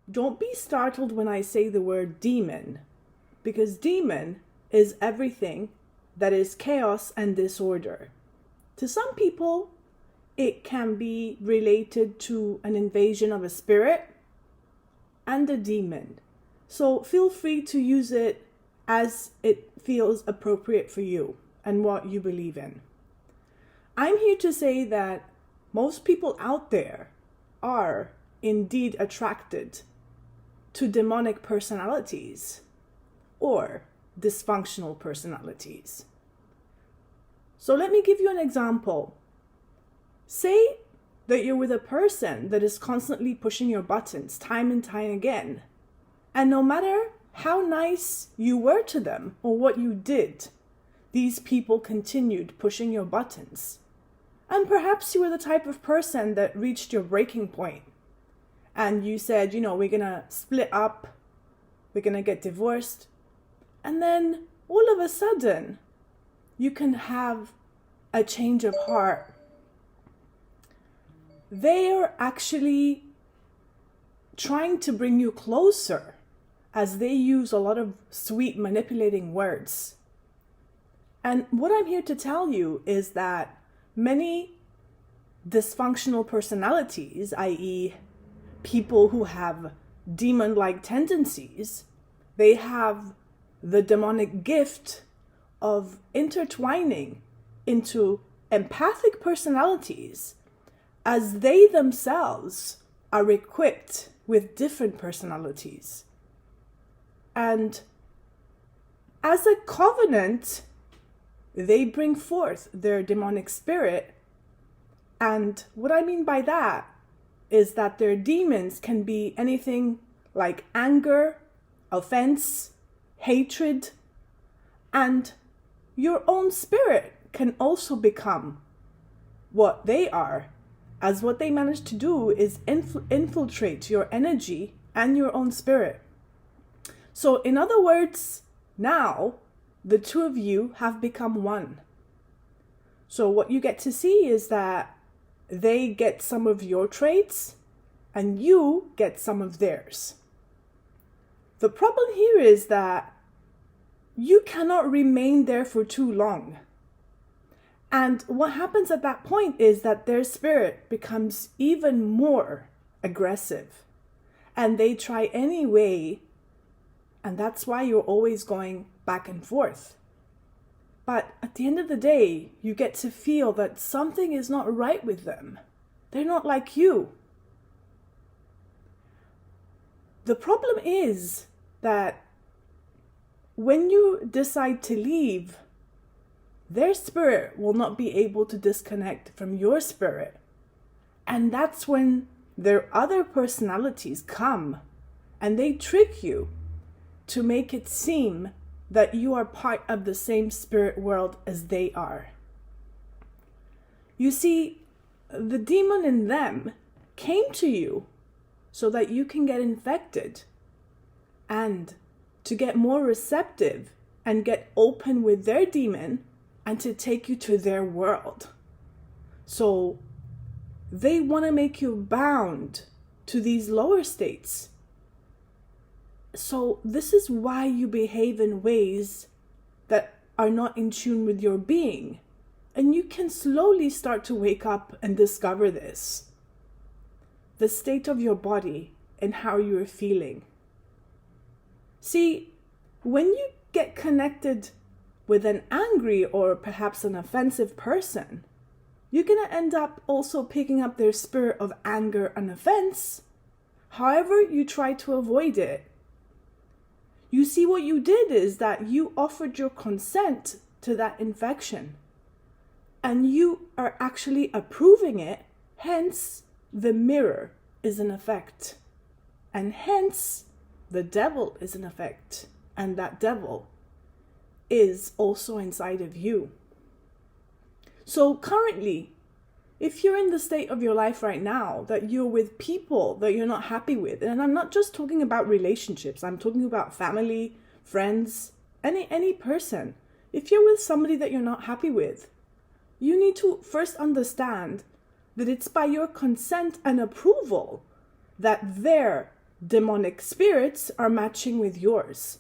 don't be startled when I say the word demon, because demon is everything that is chaos and disorder. To some people, it can be related to an invasion of a spirit and a demon. So feel free to use it as it feels appropriate for you and what you believe in. I'm here to say that most people out there are indeed attracted to demonic personalities or dysfunctional personalities. So let me give you an example. Say that you're with a person that is constantly pushing your buttons time and time again, and no matter how nice you were to them or what you did, these people continued pushing your buttons. And perhaps you were the type of person that reached your breaking point and you said, we're gonna split up, we're gonna get divorced, and then all of a sudden you can have a change of heart. They are actually trying to bring you closer, as they use a lot of sweet manipulating words. And what I'm here to tell you is that many dysfunctional personalities, i.e. people who have demon-like tendencies, they have the demonic gift of intertwining into empathic personalities, as they themselves are equipped with different personalities. And as a covenant, they bring forth their demonic spirit. And what I mean by that is that their demons can be anything like anger, offense, hatred, and your own spirit can also become what they are, as what they manage to do is infiltrate your energy and your own spirit. So in other words, now the two of you have become one. So what you get to see is that they get some of your traits and you get some of theirs. The problem here is that you cannot remain there for too long. And what happens at that point is that their spirit becomes even more aggressive, and they try anyway, and that's why you're always going back and forth. But at the end of the day, you get to feel that something is not right with them. They're not like you. The problem is that when you decide to leave, their spirit will not be able to disconnect from your spirit. And that's when their other personalities come and they trick you to make it seem that you are part of the same spirit world as they are. You see, the demon in them came to you so that you can get infected and to get more receptive and get open with their demon and to take you to their world. So they want to make you bound to these lower states. So this is why you behave in ways that are not in tune with your being. And you can slowly start to wake up and discover this. The state of your body and how you're feeling. See, when you get connected with an angry or perhaps an offensive person, you're going to end up also picking up their spirit of anger and offense. However, you try to avoid it. You see, what you did is that you offered your consent to that infection. And you are actually approving it. Hence, the mirror is in effect. And hence, the devil is in effect. And that devil is also inside of you. So currently, if you're in the state of your life right now that you're with people that you're not happy with, and I'm not just talking about relationships, I'm talking about family, friends, any person. If you're with somebody that you're not happy with, you need to first understand that it's by your consent and approval that their demonic spirits are matching with yours.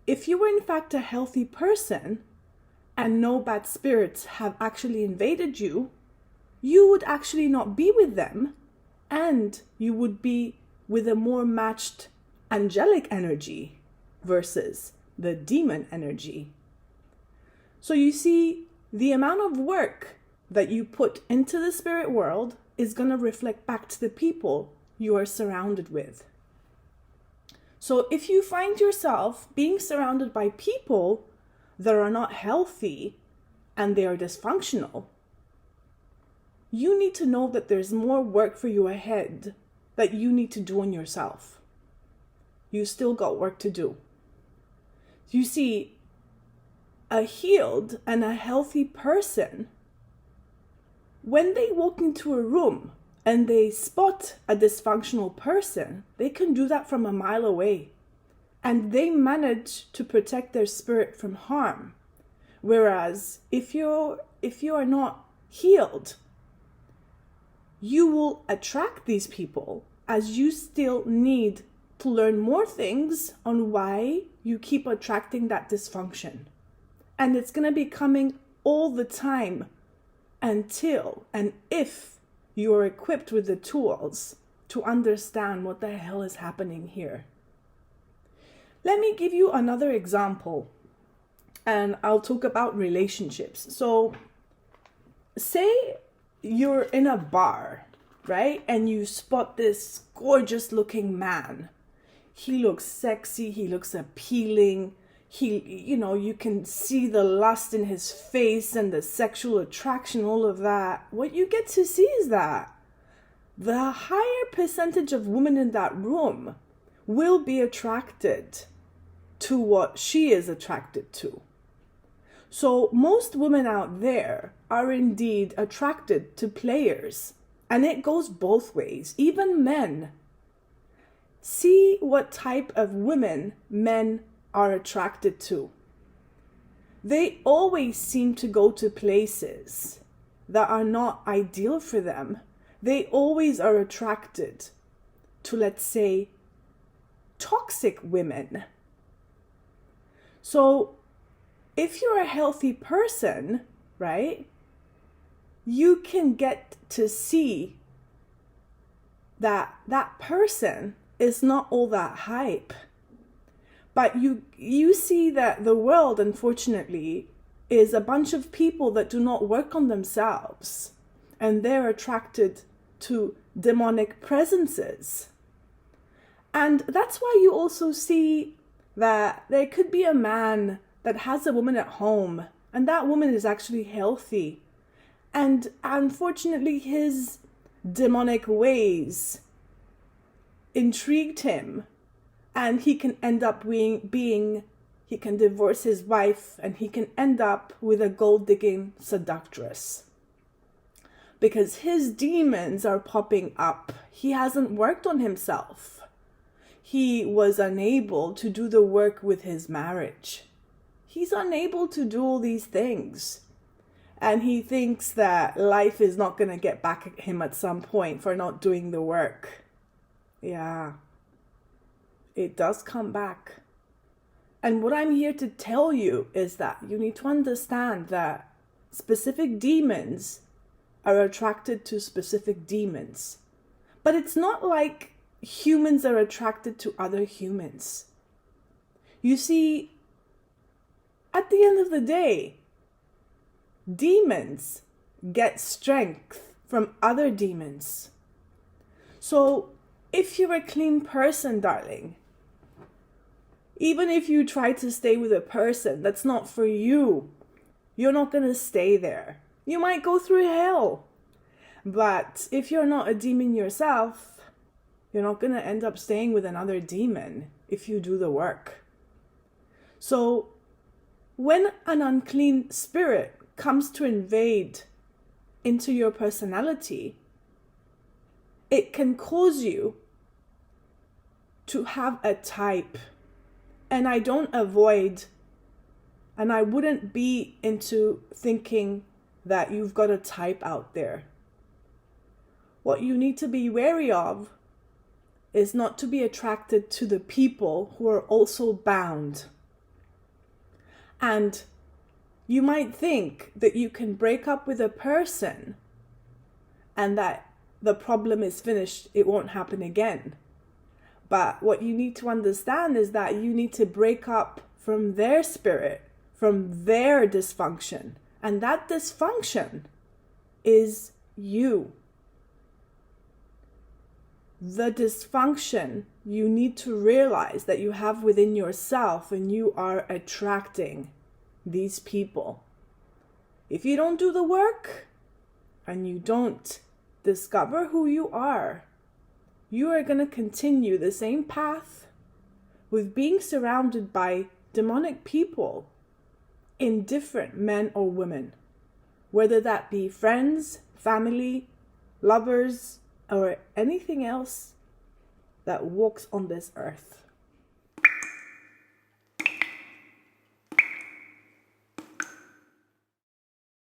If you were in fact a healthy person and no bad spirits have actually invaded you, you would actually not be with them, and you would be with a more matched angelic energy versus the demon energy. So you see, the amount of work that you put into the spirit world is going to reflect back to the people you are surrounded with. So if you find yourself being surrounded by people that are not healthy and they are dysfunctional, you need to know that there's more work for you ahead that you need to do on yourself. You still got work to do. You see, a healed and a healthy person, when they walk into a room and they spot a dysfunctional person, they can do that from a mile away. And they manage to protect their spirit from harm. Whereas if you are not healed, you will attract these people, as you still need to learn more things on why you keep attracting that dysfunction. And it's going to be coming all the time until and if you are equipped with the tools to understand what the hell is happening here. Let me give you another example, and I'll talk about relationships. So say you're in a bar, right? And you spot this gorgeous looking man. He looks sexy, he looks appealing. You can see the lust in his face and the sexual attraction, all of that. What you get to see is that the higher percentage of women in that room will be attracted to what she is attracted to. So most women out there are indeed attracted to players, and it goes both ways. Even men. See what type of women men are attracted to. They always seem to go to places that are not ideal for them. They always are attracted to, let's say, toxic women. So if you're a healthy person, right, you can get to see that that person is not all that hype. But you see that the world, unfortunately, is a bunch of people that do not work on themselves, and they're attracted to demonic presences. And that's why you also see that there could be a man that has a woman at home, and that woman is actually healthy. And unfortunately, his demonic ways intrigued him. And he can end up he can divorce his wife, and he can end up with a gold-digging seductress. Because his demons are popping up. He hasn't worked on himself. He was unable to do the work with his marriage. He's unable to do all these things. And he thinks that life is not going to get back at him at some point for not doing the work. Yeah. It does come back. And what I'm here to tell you is that you need to understand that specific demons are attracted to specific demons. But it's not like humans are attracted to other humans. You see, at the end of the day, demons get strength from other demons. So if you're a clean person, darling, even if you try to stay with a person that's not for you, you're not going to stay there. You might go through hell. But if you're not a demon yourself, you're not going to end up staying with another demon if you do the work. So when an unclean spirit comes to invade into your personality, it can cause you to have a type. And I don't avoid, and I wouldn't be into thinking that you've got a type out there. What you need to be wary of is not to be attracted to the people who are also bound. And you might think that you can break up with a person and that the problem is finished, it won't happen again. But what you need to understand is that you need to break up from their spirit, from their dysfunction. And that dysfunction is you. The dysfunction you need to realize that you have within yourself when you are attracting these people. If you don't do the work and you don't discover who you are going to continue the same path with being surrounded by demonic people, indifferent men or women, whether that be friends, family, lovers, or anything else that walks on this earth.